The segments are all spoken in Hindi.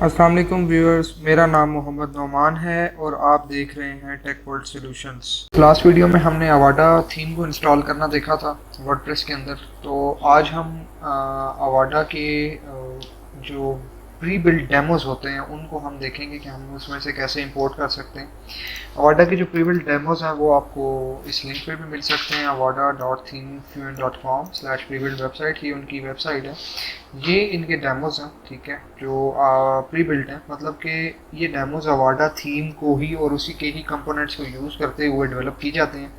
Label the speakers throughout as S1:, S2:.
S1: अस्सलाम वालेकुम व्यूअर्स, मेरा नाम मोहम्मद नौमान है और आप देख रहे हैं tech world solutions. Last video में हमने अवाडा थीम को इंस्टॉल करना देखा था वर्डप्रेस के अंदर। तो आज हम अवाडा के जो प्री बिल्ड डेमोज होते हैं उनको हम देखेंगे कि हम उसमें से कैसे इंपोर्ट कर सकते हैं। अवाडा के जो प्री बिल्ड डेमोज हैं वो आपको इस लिंक पे भी मिल सकते हैं, avada.themefluent.com/prebuild वेबसाइट। ये उनकी वेबसाइट है, ये इनके डेमोज हैं, ठीक है, जो प्री बिल्ट हैं। मतलब कि ये डेमोज अवाडा थीम को ही और उसी के ही कंपोनेंट्स को यूज़ करते हुए डेवलप की जाते हैं।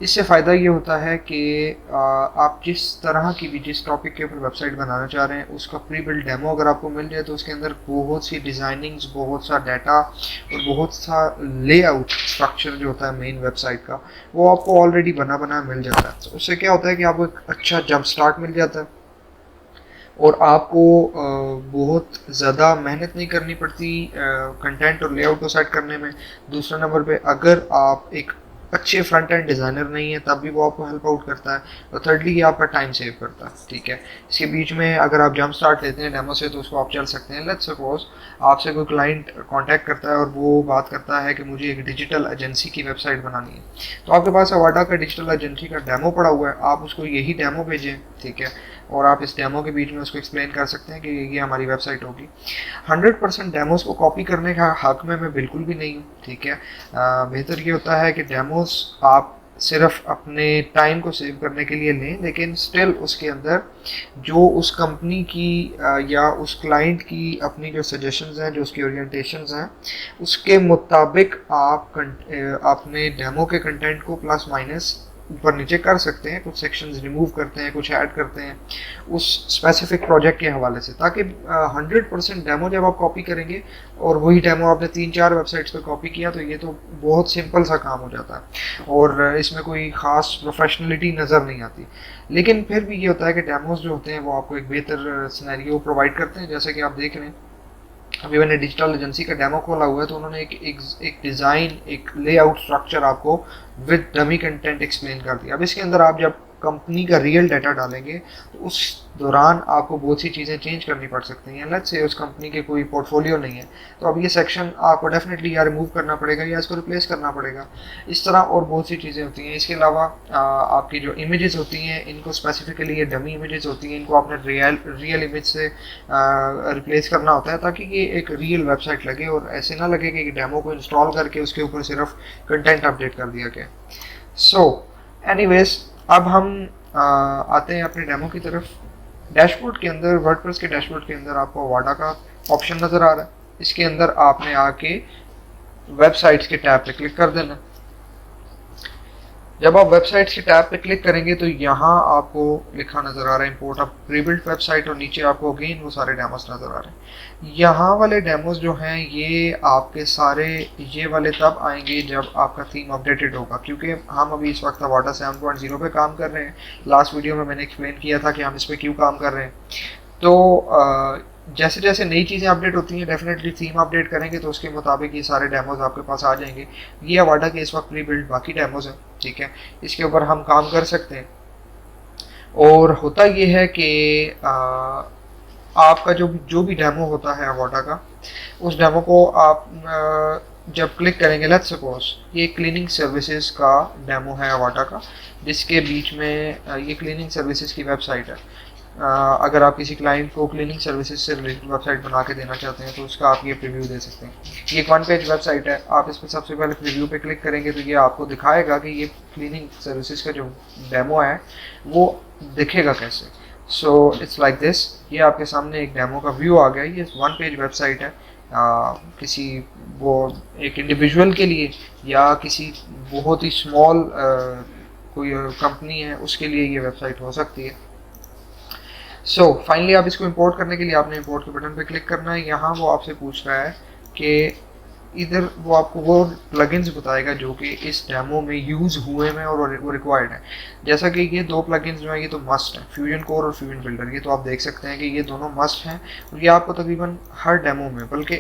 S1: इससे फ़ायदा ये होता है कि आप जिस तरह की भी जिस टॉपिक के ऊपर वेबसाइट बनाना चाह रहे हैं उसका प्री बिल्ट डेमो अगर आपको मिल जाए तो उसके अंदर बहुत सी डिज़ाइनिंग्स, बहुत सा डाटा और बहुत सा लेआउट स्ट्रक्चर जो होता है मेन वेबसाइट का, वो आपको ऑलरेडी बना बना मिल जाता है। तो उससे क्या होता है कि आपको एक अच्छा जंप स्टार्ट मिल जाता है और आपको बहुत ज़्यादा मेहनत नहीं करनी पड़ती कंटेंट और लेआउट को सेट करने में। दूसरे नंबर पे अगर आप एक अच्छे फ्रंट एंड डिज़ाइनर नहीं है तब भी वो आपको हेल्प आउट करता है। और थर्डली ये आपका टाइम सेव करता है, ठीक है। इसके बीच में अगर आप जंप स्टार्ट लेते हैं डेमो से तो उसको आप चल सकते हैं। लेट्स सपोज आपसे कोई क्लाइंट कांटेक्ट करता है और वो बात करता है कि मुझे एक डिजिटल एजेंसी की वेबसाइट बनानी है, तो आपके पास अवाडा का डिजिटल एजेंसी का डेमो पड़ा हुआ है, आप उसको यही डेमो भेजें, ठीक है, और आप इस डेमो के बीच में उसको एक्सप्लेन कर सकते हैं कि ये हमारी वेबसाइट होगी। 100% डेमोज को कॉपी करने का हक में मैं बिल्कुल भी नहीं हूँ, ठीक है। बेहतर ये होता है कि डेमोज आप सिर्फ अपने टाइम को सेव करने के लिए लें, लेकिन स्टिल उसके अंदर जो उस कंपनी की या उस क्लाइंट की अपनी जो सजेशंस हैं, जो उसकी ओरिएंटेशंस हैं, उसके मुताबिक आप अपने डेमो के कंटेंट को प्लस माइनस ऊपर नीचे कर सकते हैं। कुछ सेक्शंस रिमूव करते हैं, कुछ ऐड करते हैं उस स्पेसिफिक प्रोजेक्ट के हवाले से, ताकि 100% डेमो जब आप कॉपी करेंगे और वही डेमो आपने 3-4 वेबसाइट्स पे कॉपी किया तो ये तो बहुत सिंपल सा काम हो जाता है और इसमें कोई ख़ास प्रोफेशनलिटी नज़र नहीं आती। लेकिन फिर भी ये होता है कि डेमोज जो होते हैं वो आपको एक बेहतर सिनेरियो प्रोवाइड करते हैं। जैसे कि आप देख रहे हैं, अभी मैंने डिजिटल एजेंसी का डेमो खोला हुआ है तो उन्होंने एक डिज़ाइन, एक लेआउट स्ट्रक्चर आपको विद डमी कंटेंट एक्सप्लेन कर दिया। अब इसके अंदर आप जब कंपनी का रियल डाटा डालेंगे तो उस दौरान आपको बहुत सी चीज़ें चेंज करनी पड़ सकती हैं। लेट्स से उस कंपनी के कोई पोर्टफोलियो नहीं है तो अब ये सेक्शन आपको डेफिनेटली या रिमूव करना पड़ेगा या इसको रिप्लेस करना पड़ेगा। इस तरह और बहुत सी चीज़ें होती हैं। इसके अलावा आपकी जो इमेजेस होती हैं इनको स्पेसिफिकली ये डमी इमेजेस होती हैं, इनको आपने रियल इमेज से रिप्लेस करना होता है ताकि ये एक रियल वेबसाइट लगे और ऐसे ना लगे कि डेमो को इंस्टॉल करके उसके ऊपर सिर्फ कंटेंट अपडेट कर दिया गया। सो एनीवेज, अब हम आते हैं अपने डेमो की तरफ। डैशबोर्ड के अंदर, वर्डप्रेस के डैशबोर्ड के अंदर आपको अवाडा का ऑप्शन नज़र आ रहा है। इसके अंदर आपने आके वेबसाइट्स के टैब पे क्लिक कर देना। जब आप वेबसाइट्स के टैब पे क्लिक करेंगे तो यहाँ आपको लिखा नज़र आ रहा है इंपोर्ट अ प्रीबिल्ट वेबसाइट, और नीचे आपको अगेन वो सारे डेमोस नज़र आ रहे हैं। यहाँ वाले डेमोस जो हैं ये आपके सारे ये वाले तब आएंगे जब आपका थीम अपडेटेड होगा, क्योंकि हम अभी इस वक्त अवाडा 7.0 पे काम कर रहे हैं। लास्ट वीडियो में मैंने एक्सप्लेन किया था कि हम इस पर क्यों काम कर रहे हैं। तो जैसे जैसे नई चीज़ें अपडेट होती हैं डेफिनेटली थीम अपडेट करेंगे तो उसके मुताबिक ये सारे डेमोज आपके पास आ जाएंगे। ये अवाडा के इस वक्त प्री बिल्ड बाकी डेमोज हैं, ठीक है, इसके ऊपर हम काम कर सकते हैं। और होता ये है कि आपका जो भी डेमो होता है अवाडा का, उस डेमो को आप जब क्लिक करेंगे, लेट्स सपोज ये क्लीनिंग सर्विसेज का डेमो है अवाडा का, जिसके बीच में ये क्लीनिंग सर्विसेज की वेबसाइट है। अगर आप किसी क्लाइंट को क्लीनिंग सर्विसेज से रिलेटेड वेबसाइट बना के देना चाहते हैं तो उसका आप ये प्रीव्यू दे सकते हैं। ये एक 1 पेज वेबसाइट है। आप इस पर सबसे पहले प्रीव्यू पे क्लिक करेंगे तो ये आपको दिखाएगा कि ये क्लीनिंग सर्विसेज का जो डेमो है वो दिखेगा कैसे। So it's like this. ये आपके सामने एक डेमो का व्यू आ गया। ये 1 पेज वेबसाइट है। किसी वो एक इंडिविजुअल के लिए या किसी बहुत ही स्मॉल कोई कंपनी है उसके लिए ये वेबसाइट हो सकती है। सो फाइनली आप इसको इंपोर्ट करने के लिए आपने इंपोर्ट के बटन पे क्लिक करना है। यहाँ वो आपसे पूछ रहा है कि इधर वो आपको वो प्लगइन्स बताएगा जो कि इस डेमो में यूज़ हुए हैं और वो रिक्वायर्ड है। जैसा कि ये 2 प्लगइन्स जो हैं ये तो मस्ट है, फ्यूजन कोर और फ्यूजन बिल्डर। ये तो आप देख सकते हैं कि ये दोनों मस्ट हैं और ये आपको तकरीबन हर डेमो में, बल्कि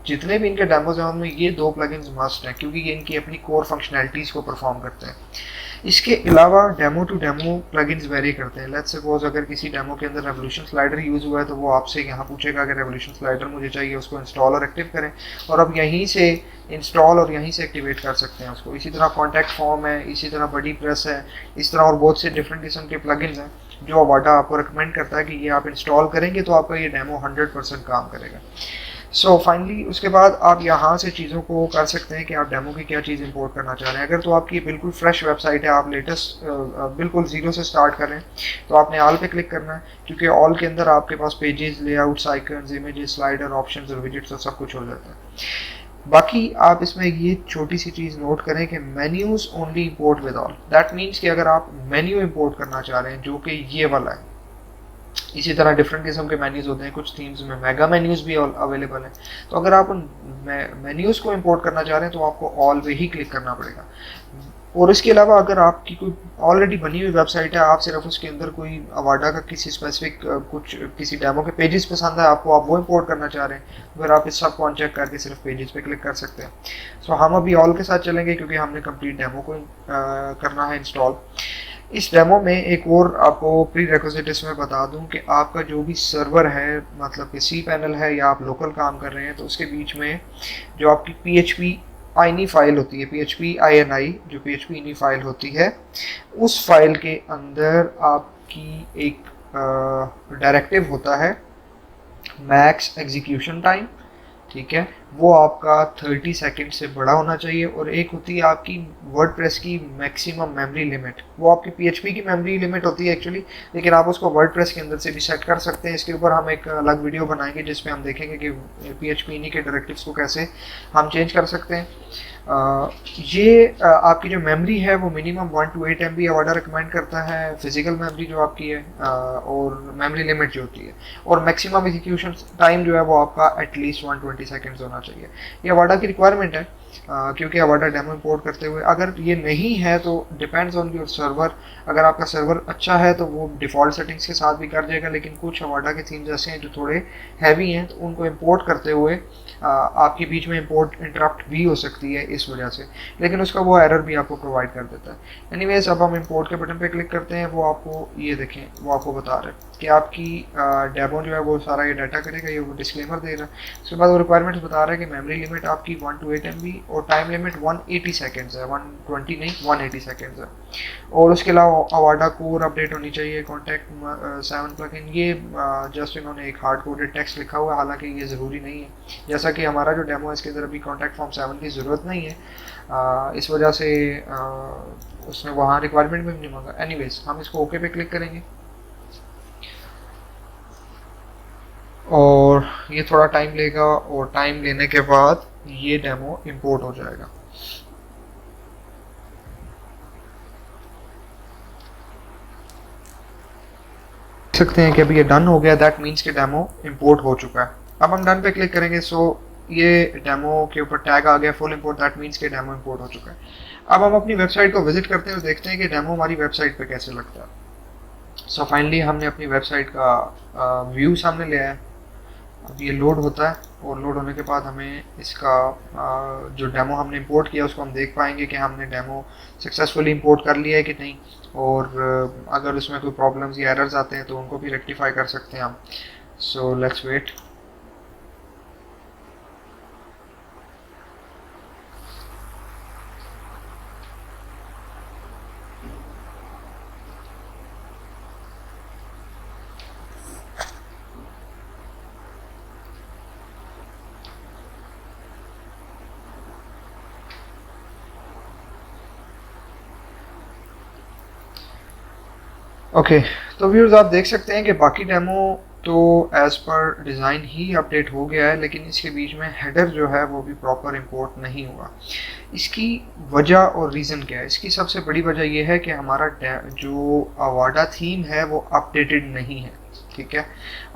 S1: जितने भी इनके डेमोज हैं उनमें ये 2 प्लगइन्स मस्ट हैं क्योंकि ये इनकी अपनी कोर फंक्शनैलिटीज़ को परफॉर्म करते हैं। इसके अलावा demo to demo plugins vary करते हैं। लेट्स सपोज अगर किसी डेमो के अंदर रेवोल्यूशन स्लाइडर यूज़ हुआ है तो वो आपसे यहाँ पूछेगा कि रेवोल्यूशन स्लाइडर मुझे चाहिए, उसको इंस्टॉल और एक्टिव करें, और अब यहीं से इंस्टॉल और यहीं से एक्टिवेट कर सकते हैं उसको। इसी तरह कॉन्टैक्ट फॉर्म है, इसी तरह बडी प्रेस है, इस तरह और बहुत से डिफरेंट किस्म के प्लगइन्स हैं जो अवाडा आपको रिकमेंड करता है कि ये आप इंस्टॉल करेंगे तो आपका ये डेमो 100% काम करेगा। सो फाइनली उसके बाद आप यहाँ से चीज़ों को कर सकते हैं कि आप डेमो की क्या चीज़ इंपोर्ट करना चाह रहे हैं। अगर तो आपकी बिल्कुल फ्रेश वेबसाइट है, आप लेटेस्ट बिल्कुल ज़ीरो से स्टार्ट कर रहे हैं, तो आपने ऑल पे क्लिक करना है, क्योंकि ऑल के अंदर आपके पास pages, layouts, icons, images, slider, options और विजेट्स और सब कुछ हो जाता है। बाकी आप इसमें ये छोटी सी चीज़ नोट करें कि menus only import with all. That means कि अगर आप मेन्यू इंपोर्ट करना चाह रहे हैं जो कि ये वाला है, इसी तरह डिफरेंट किस्म के मेन्यूज होते हैं, कुछ थीम्स में मेगा मेन्यूज भी अवेलेबल हैं, तो अगर आप उन मेन्यूज को इंपोर्ट करना चाह रहे हैं तो आपको ऑल पे ही क्लिक करना पड़ेगा। और इसके अलावा अगर आपकी कोई ऑलरेडी बनी हुई वेबसाइट है, आप सिर्फ उसके अंदर कोई अवाडा का किसी स्पेसिफिक कुछ किसी डेमो के पेजेस पसंद है आपको, आप वो इंपोर्ट करना चाह रहे हैं, फिर आप इस सब को अनचेक करके सिर्फ पेजेस पे क्लिक कर सकते हैं। सो हम अभी ऑल के साथ चलेंगे क्योंकि हमने कंप्लीट डेमो को करना है इंस्टॉल। इस डेमो में एक और आपको प्री रिक्विजिट इसमें बता दूं कि आपका जो भी सर्वर है, मतलब कि सी पैनल है या आप लोकल काम कर रहे हैं, तो उसके बीच में जो आपकी PHP INI फाइल होती है, PHP INI जो PHP INI फाइल होती है, उस फाइल के अंदर आपकी एक डायरेक्टिव होता है मैक्स एग्जीक्यूशन टाइम, ठीक है, वो आपका 30 सेकंड से बड़ा होना चाहिए। और एक होती है आपकी वर्डप्रेस की मैक्सिमम मेमोरी लिमिट, वो आपकी PHP की मेमोरी लिमिट होती है एक्चुअली, लेकिन आप उसको वर्डप्रेस के अंदर से भी सेट कर सकते हैं। इसके ऊपर हम एक अलग वीडियो बनाएंगे जिसमें हम देखेंगे कि PHP इन्हीं के डायरेक्टिव्स को कैसे हम चेंज कर सकते हैं। आपकी जो मेमोरी है वो minimum 1 to 8 MB Avaada recommend करता है, फिजिकल मेमोरी जो आपकी है, और मेमोरी लिमिट जो होती है, और मैक्सिमम एग्जीक्यूशन टाइम जो है वो आपका एटलीस्ट 120 सेकेंड्स होना चाहिए। ये अवाडा की रिक्वायरमेंट है, क्योंकि अवाडा डेमो इंपोर्ट करते हुए अगर ये नहीं है तो डिपेंड्स ऑन योर सर्वर। अगर आपका सर्वर अच्छा है तो वो डिफ़ॉल्ट सेटिंग्स के साथ भी कर जाएगा, लेकिन कुछ अवाडा के थीम्स ऐसे हैं जो थोड़े हैवी हैं, तो उनको इंपोर्ट करते हुए आपके बीच में इंपोर्ट इंटरप्ट भी हो सकती है इस वजह से, लेकिन उसका वो एरर भी आपको प्रोवाइड कर देता है। एनीवेज अब हम इंपोर्ट के बटन पे क्लिक करते हैं, वो आपको ये देखें, वो आपको बता रहे हैं कि आपकी डेमो जो है वो सारा ये डाटा करेगा, ये वो डिस्क्लेमर देगा। उसके बाद वो रिक्वायरमेंट्स बता रहा है कि मेमोरी लिमिट आपकी 1 to 8 MB और टाइम लिमिट 180 सेकेंड्स है, 120 नहीं 180 सेकेंड्स है। और उसके अलावा अवाडा कोर अपडेट होनी चाहिए, कॉन्टैक्ट 7 प्लगइन, ये जस्ट इन्होंने एक हार्ड कोडेड टेक्स्ट लिखा हुआ है, हालांकि ये ज़रूरी नहीं है, जैसा कि हमारा जो डेमो है इसके अंदर अभी कॉन्टैक्ट फॉर्म 7 की ज़रूरत नहीं है, इस वजह से उसने वहाँ रिक्वायरमेंट में भी नहीं मांगा। एनीवेज हम इसको ओके पे क्लिक करेंगे और ये थोड़ा टाइम लेगा, और टाइम लेने के बाद ये डेमो इंपोर्ट हो जाएगा। सकते हैं कि अभी ये डन हो गया, दैट मीन्स कि डेमो इंपोर्ट हो चुका है। अब हम डन पे क्लिक करेंगे, सो ये डेमो के ऊपर टैग आ गया फुल इंपोर्ट, दैट मीन्स कि डेमो इंपोर्ट हो चुका है। अब हम अपनी वेबसाइट को विजिट करते हैं और देखते हैं कि डेमो हमारी वेबसाइट पे कैसे लगता है। सो फाइनली हमने अपनी वेबसाइट का व्यू सामने ले आया। अब ये लोड होता है, और लोड होने के बाद हमें इसका जो डेमो हमने इंपोर्ट किया उसको हम देख पाएंगे कि हमने डेमो सक्सेसफुली इंपोर्ट कर लिया है कि नहीं, और अगर उसमें कोई प्रॉब्लम्स या एरर्स आते हैं तो उनको भी रेक्टिफाई कर सकते हैं हम। So let's wait. ओके, तो व्यूअर्स आप देख सकते हैं कि बाकी डेमो तो एज़ पर डिज़ाइन ही अपडेट हो गया है, लेकिन इसके बीच में हेडर जो है वो भी प्रॉपर इंपोर्ट नहीं हुआ। इसकी वजह और रीज़न क्या है? इसकी सबसे बड़ी वजह यह है कि हमारा जो अवाडा थीम है वो अपडेटेड नहीं है, ठीक है।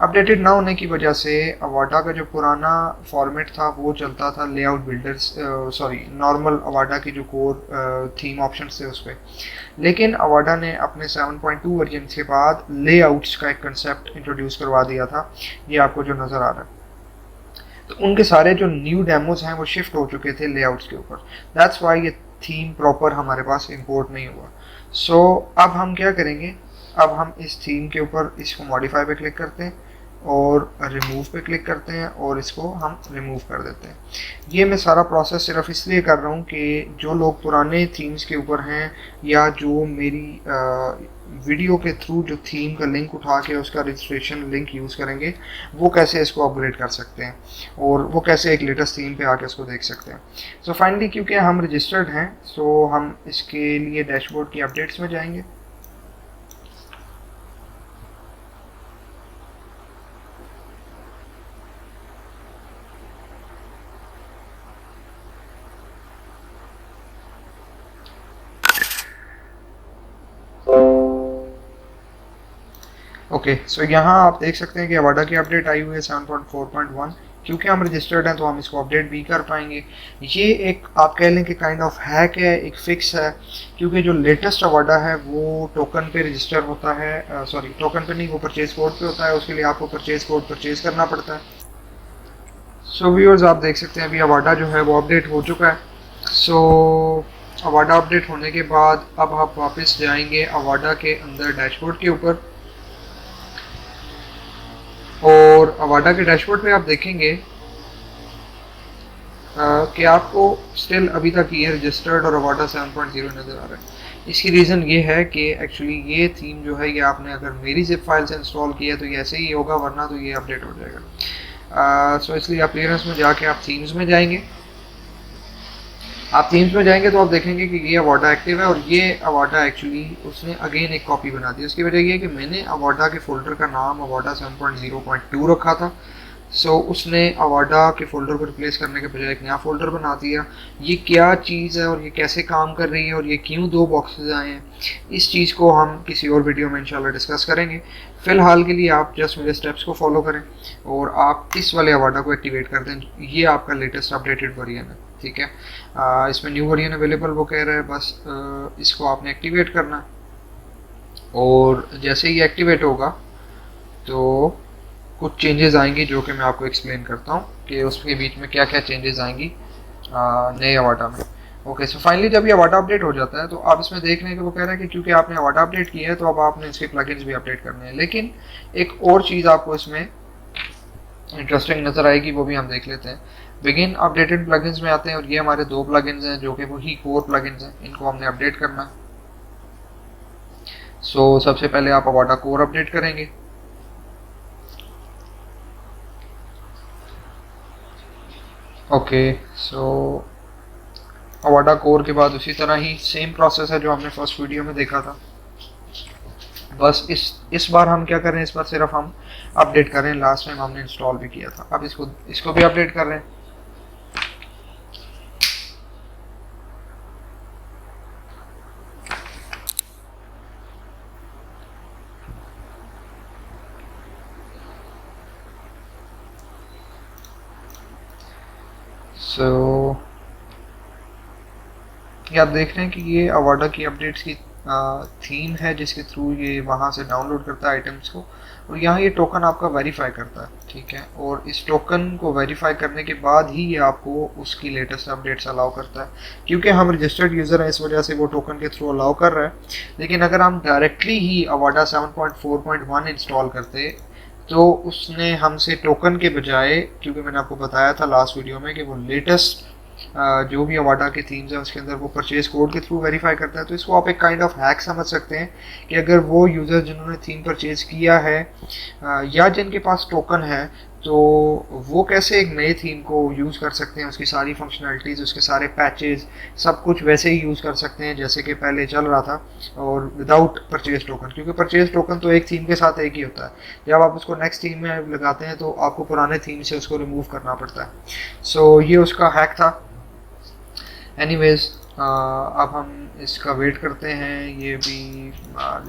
S1: अपडेटेड ना होने की वजह से अवाडा का जो पुराना फॉर्मेट था वो चलता था लेआउट बिल्डर्स, नॉर्मल अवाडा की जो कोर थीम ऑप्शंस थे उस पर, लेकिन अवाडा ने अपने 7.2 वर्जन के बाद लेआउट्स का एक कंसेप्ट इंट्रोड्यूस करवा दिया था, ये आपको जो नज़र आ रहा है। तो उनके सारे जो न्यू डेमोज हैं वो शिफ्ट हो चुके थे लेआउट्स के ऊपर, दैट्स वाई ये थीम प्रॉपर हमारे पास इंपोर्ट नहीं हुआ। सो अब हम क्या करेंगे, अब हम इस थीम के ऊपर इसको मॉडिफाई पे क्लिक करते हैं और रिमूव पे क्लिक करते हैं और इसको हम रिमूव कर देते हैं। ये मैं सारा प्रोसेस सिर्फ इसलिए कर रहा हूँ कि जो लोग पुराने थीम्स के ऊपर हैं या जो मेरी वीडियो के थ्रू जो थीम का लिंक उठा के उसका रजिस्ट्रेशन लिंक यूज़ करेंगे, वो कैसे इसको अपग्रेड कर सकते हैं और वो कैसे एक लेटेस्ट थीम पे आके उसको देख सकते हैं। सो फाइनली क्योंकि हम रजिस्टर्ड हैं, सो हम इसके लिए डैशबोर्ड की अपडेट्स में जाएंगे। ओके, सो यहाँ आप देख सकते हैं कि अवाडा की अपडेट आई हुई है 7.4.1। क्योंकि हम रजिस्टर्ड हैं तो हम इसको अपडेट भी कर पाएंगे। ये एक आप कह लें कि काइंड ऑफ हैक है, एक फिक्स है, क्योंकि जो लेटेस्ट अवाडा है वो टोकन पे रजिस्टर होता है, सॉरी टोकन पे नहीं, वो परचेज कोड पे होता है। उसके लिए आपको परचेज कोड परचेज करना पड़ता है। सो व्यूअर्स, आप देख सकते हैं अभी अवाडा जो है वो अपडेट हो चुका है। सो अवाडा अपडेट होने के बाद अब आप वापस जाएंगे अवाडा के अंदर डैशबोर्ड के ऊपर, और अवाडा के डैशबोर्ड पे आप देखेंगे कि आपको स्टिल अभी तक ये रजिस्टर्ड और अवाडा 7.0 नज़र आ रहा है। इसकी रीज़न ये है कि एक्चुअली ये थीम जो है ये आपने अगर मेरी जिप फाइल से इंस्टॉल किया तो ये ऐसे ही होगा, वरना तो ये अपडेट हो जाएगा। सो इसलिए आप क्लियरेंस में जाके आप थीम्स में जाएंगे। आप थीम्स में जाएंगे तो आप देखेंगे कि ये अवाडा एक्टिव है, और ये अवाडा एक्चुअली उसने अगेन एक कॉपी बना दी। उसकी वजह ये है कि मैंने अवाडा के फोल्डर का नाम अवाडा 7.0.2 रखा था। सो उसने अवाडा के फोल्डर को रिप्लेस करने के बजाय एक नया फोल्डर बना दिया। ये क्या चीज़ है और ये कैसे काम कर रही है और ये क्यों दो बॉक्सेस आए हैं, इस चीज़ को हम किसी और वीडियो में इंशाल्लाह डिस्कस करेंगे। फ़िलहाल के लिए आप जस्ट मेरे स्टेप्स को फॉलो करें और आप इस वाले अवाडा को एक्टिवेट कर दें। ये आपका लेटेस्ट अपडेटेड वर्जन है, ठीक है। इसमें न्यू वर्जन अवेलेबल वो कह रहा है, बस इसको आपने एक्टिवेट करना है। और जैसे ही एक्टिवेट होगा तो कुछ चेंजेस आएंगी जो कि मैं आपको एक्सप्लेन करता हूँ कि उसके बीच में क्या क्या चेंजेस आएंगी नए अवाडा में। ओके, सो फाइनली जब ये अवाडा अपडेट हो जाता है तो आप इसमें देख लें कि वो कह रहा है कि क्योंकि आपने अवाडा अपडेट किया है तो अब आपने इसके प्लगइन्स भी अपडेट करने हैं। लेकिन एक और चीज़ आपको इसमें इंटरेस्टिंग नज़र आएगी, वो भी हम देख लेते हैं। बिगिन अपडेटेड प्लगइन्स में आते हैं और ये हमारे दो प्लगइन्स हैं जो कि वही कोर प्लगइन्स हैं, इनको हमने अपडेट करना है। सो सबसे पहले आप अवाडा कोर अपडेट करेंगे। ओके, सो अवाडा कोर के बाद उसी तरह ही सेम प्रोसेस है जो हमने फर्स्ट वीडियो में देखा था। बस इस बार हम क्या कर रहे हैं, इस बार सिर्फ हम अपडेट कर रहे हैं। लास्ट टाइम हमने इंस्टॉल भी किया था, अब इसको भी अपडेट कर रहे हैं। सो ये आप देख रहे हैं कि ये अवाडा की अपडेट्स की थीम है जिसके थ्रू ये वहाँ से डाउनलोड करता है आइटम्स को, और यहाँ ये टोकन आपका वेरीफाई करता है, ठीक है। और इस टोकन को वेरीफाई करने के बाद ही ये आपको उसकी लेटेस्ट अपडेट्स अलाउ करता है। क्योंकि हम रजिस्टर्ड यूज़र हैं इस वजह से वो टोकन के थ्रू अलाउ कर रहा है। लेकिन अगर हम डायरेक्टली ही अवाडा 7.4.1 इंस्टॉल करते तो उसने हमसे टोकन के बजाय, क्योंकि मैंने आपको बताया था लास्ट वीडियो में कि वो लेटेस्ट जो भी अवाडा की थीम्स है उसके अंदर वो परचेज कोड के थ्रू वेरीफाई करता है। तो इसको आप एक काइंड ऑफ हैक समझ सकते हैं कि अगर वो यूज़र जिन्होंने थीम परचेज किया है या जिनके पास टोकन है, तो वो कैसे एक नए थीम को यूज़ कर सकते हैं, उसकी सारी फंक्शनलिटीज़, उसके सारे पैचेस, सब कुछ वैसे ही यूज़ कर सकते हैं जैसे कि पहले चल रहा था, और विदाउट परचेज टोकन। क्योंकि परचेज टोकन तो एक थीम के साथ एक ही होता है, जब आप उसको नेक्स्ट थीम में लगाते हैं तो आपको पुराने थीम से उसको रिमूव करना पड़ता है। सो ये उसका हैक था। एनीवेज, अब हम इसका वेट करते हैं। ये भी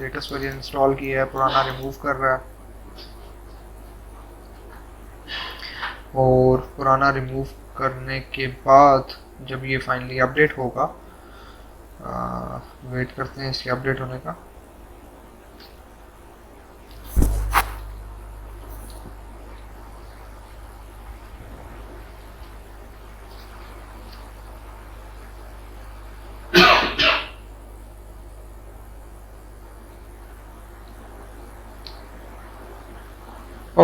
S1: लेटेस्ट वर्जन इंस्टॉल किया है, पुराना रिमूव कर रहा है, और पुराना रिमूव करने के बाद जब ये फाइनली अपडेट होगा, वेट करते हैं इसके अपडेट होने का।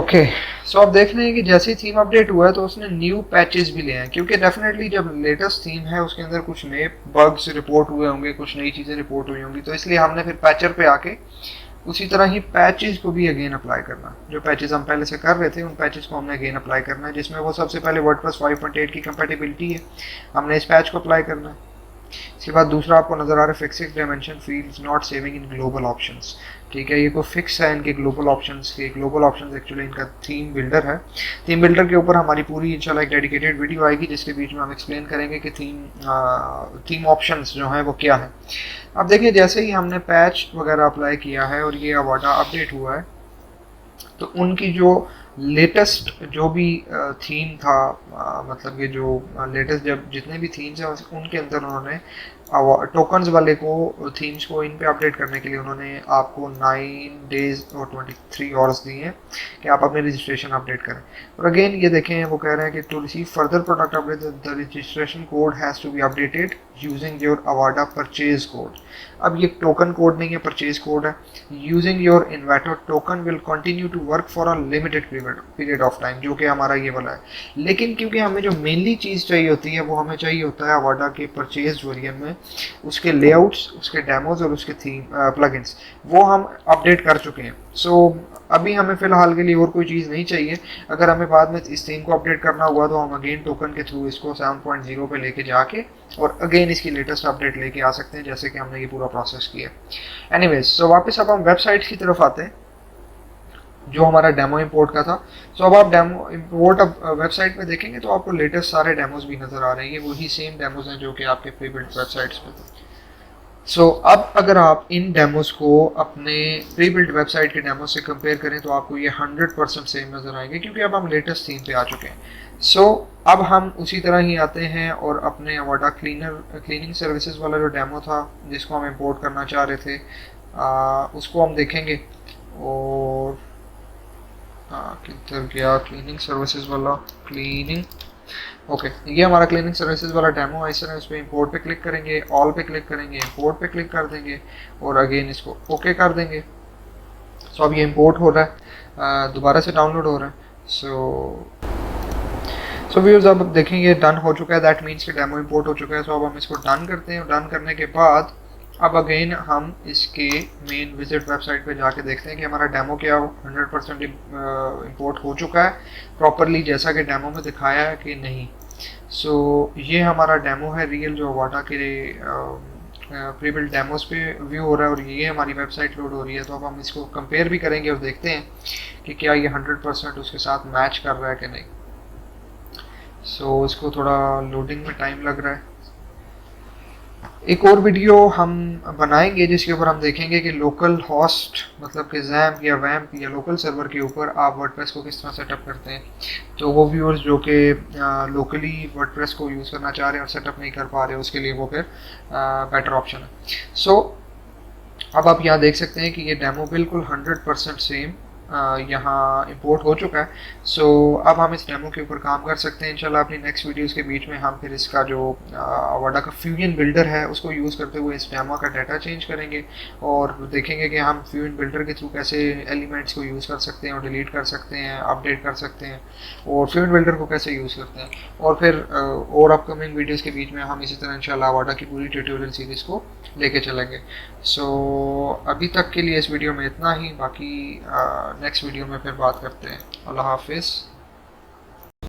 S1: ओके, सो आप देख रहे हैं कि जैसे ही थीम अपडेट हुआ है तो उसने न्यू पैचेस भी लिए हैं, क्योंकि डेफिनेटली जब लेटेस्ट थीम है उसके अंदर कुछ नए बग्स रिपोर्ट हुए होंगे, कुछ नई चीज़ें रिपोर्ट हुई होंगी, तो इसलिए हमने फिर पैचर पे आके उसी तरह ही पैचेस को भी अगेन अप्लाई करना। जो पैचेस हम पहले से कर रहे थे उन पैचेस को हमने अगेन अप्लाई करना है, जिसमें वो सबसे पहले वर्डप्रेस 5.8 की कंपैटिबिलिटी है, हमने इस पैच को अप्लाई करना है। इसके बाद दूसरा आपको नजर आ रहा है fixing dimension fields not saving in global options. ठीक है, ये कोई फिक्स है इनके ग्लोबल ऑप्शंस के। ग्लोबल ऑप्शंस एक्चुअली इनका थीम बिल्डर है। थीम बिल्डर के ऊपर हमारी पूरी इंशाल्लाह एक डेडिकेटेड वीडियो आएगी जिसके बीच में हम एक्सप्लेन करेंगे कि थीम ऑप्शंस जो है वो क्या है। अब देखिए, जैसे ही हमने पैच वगैरह अप्लाई किया है और ये अवाडा अपडेट हुआ है तो उनकी जो लेटेस्ट जो भी थीम था, मतलब ये जो लेटेस्ट जब जितने भी थीम्स हैं उनके अंदर उन्होंने टोकन्स वाले को थीम्स को इन पे अपडेट करने के लिए उन्होंने आपको 9 डेज और 23 आवर्स दिए हैं कि आप अपने रजिस्ट्रेशन अपडेट करें। और अगेन ये देखें, वो कह रहे हैं कि to receive further product update the registration code has to be updated using your Avada purchase code. अब ये टोकन कोड नहीं है, परचेज कोड है। Using your Envato token will continue to work for a limited period of time, जो कि हमारा ये वाला है। लेकिन क्योंकि हमें जो मेनली चीज़ चाहिए होती है वो हमें चाहिए होता है अवाडा के परचेज वेरिएंट में उसके लेआउट्स, उसके डेमोज और उसके थीम प्लगइन्स, वो हम अपडेट कर चुके हैं। सो अभी हमें फ़िलहाल के लिए और कोई चीज़ नहीं चाहिए। अगर हमें बाद में इस थीम को अपडेट करना हुआ तो हम अगेन टोकन के थ्रू इसको 7.0 पे लेके जाके और अगेन इसकी लेटेस्ट अपडेट लेके आ सकते हैं, जैसे कि हमने ये पूरा प्रोसेस किया। एनीवेज, सो वापस अब हम वेबसाइट की तरफ आते हैं जो हमारा डेमो इंपोर्ट का था। सो अब आप डेमो इंपोर्ट अब वेबसाइट पे देखेंगे तो आपको लेटेस्ट सारे डेमोज भी नज़र आ रहे हैं। ये वही सेम डेमोज हैं जो कि आपके प्री बिल्ट वेबसाइट्स पे थे। सो अब अगर आप इन डेमोज को अपने प्री बिल्ट वेबसाइट के डेमो से कंपेयर करें तो आपको ये 100% सेम नज़र आएंगे, क्योंकि अब हम लेटेस्ट थीम पे आ चुके हैं। सो अब हम उसी तरह ही आते हैं और अपने अवाडा क्लीनिंग सर्विसेज वाला जो डेमो था जिसको हम इंपोर्ट करना चाह रहे थे उसको हम देखेंगे। और किधर गया क्लीनिंग सर्विसेज वाला, क्लीनिंग, ओके, ये हमारा क्लीनिंग सर्विसेज वाला डेमो है। इस तरह इस पर इंपोर्ट पे क्लिक करेंगे, ऑल पे क्लिक करेंगे, इंपोर्ट पे क्लिक कर देंगे और अगेन इसको ओके कर देंगे। सो अब ये इंपोर्ट हो रहा है, दोबारा से डाउनलोड हो रहा है। सो व्यूअर्स, अब देखेंगे डन हो चुका है, दैट मीन्स कि डेमो इंपोर्ट हो चुका है। सो अब हम इसको डन करते हैं। डन करने के बाद अब अगेन हम इसके मेन विजिट वेबसाइट पे जाके देखते हैं कि हमारा डेमो क्या 100% इंपोर्ट हो चुका है प्रॉपरली जैसा कि डेमो में दिखाया है कि नहीं। सो ये हमारा डेमो है रियल जो अवाडा के प्री बिल्ट डेमोज पे व्यू हो रहा है और ये हमारी वेबसाइट लोड हो रही है। तो अब हम इसको कंपेयर भी करेंगे और देखते हैं कि क्या ये 100% उसके साथ मैच कर रहा है कि नहीं। सो इसको थोड़ा लोडिंग में टाइम लग रहा है। एक और वीडियो हम बनाएंगे जिसके ऊपर हम देखेंगे कि लोकल होस्ट मतलब कि जैम्प या वैम्प या लोकल सर्वर के ऊपर आप वर्डप्रेस को किस तरह सेटअप करते हैं। तो वो व्यूअर्स जो कि लोकली वर्डप्रेस को यूज़ करना चाह रहे हैं और सेटअप नहीं कर पा रहे उसके लिए वो फिर बेटर ऑप्शन है। सो अब आप यहाँ देख सकते हैं कि ये डेमो बिल्कुल 100% सेम यहाँ इंपोर्ट हो चुका है। सो अब हम इस डेमो के ऊपर काम कर सकते हैं इंशाल्लाह। अपनी नेक्स्ट वीडियोस के बीच में हम फिर इसका जो अवाडा का फ्यूजन बिल्डर है उसको यूज़ करते हुए इस डेमो का डाटा चेंज करेंगे और देखेंगे कि हम फ्यूजन बिल्डर के थ्रू कैसे एलिमेंट्स को यूज़ कर सकते हैं और डिलीट कर सकते हैं, अपडेट कर सकते हैं और फ्यूजन बिल्डर को कैसे यूज़ करते हैं। और फिर और अपकमिंग वीडियोज़ के बीच में हम इसी तरह इंशाल्लाह अवाडा की पूरी ट्यूटोरियल सीरीज़ को लेके चलेंगे। सो अभी तक के लिए इस वीडियो में इतना ही, बाकी नेक्स्ट वीडियो में फिर बात करते हैं। अल्लाह हाफिज़।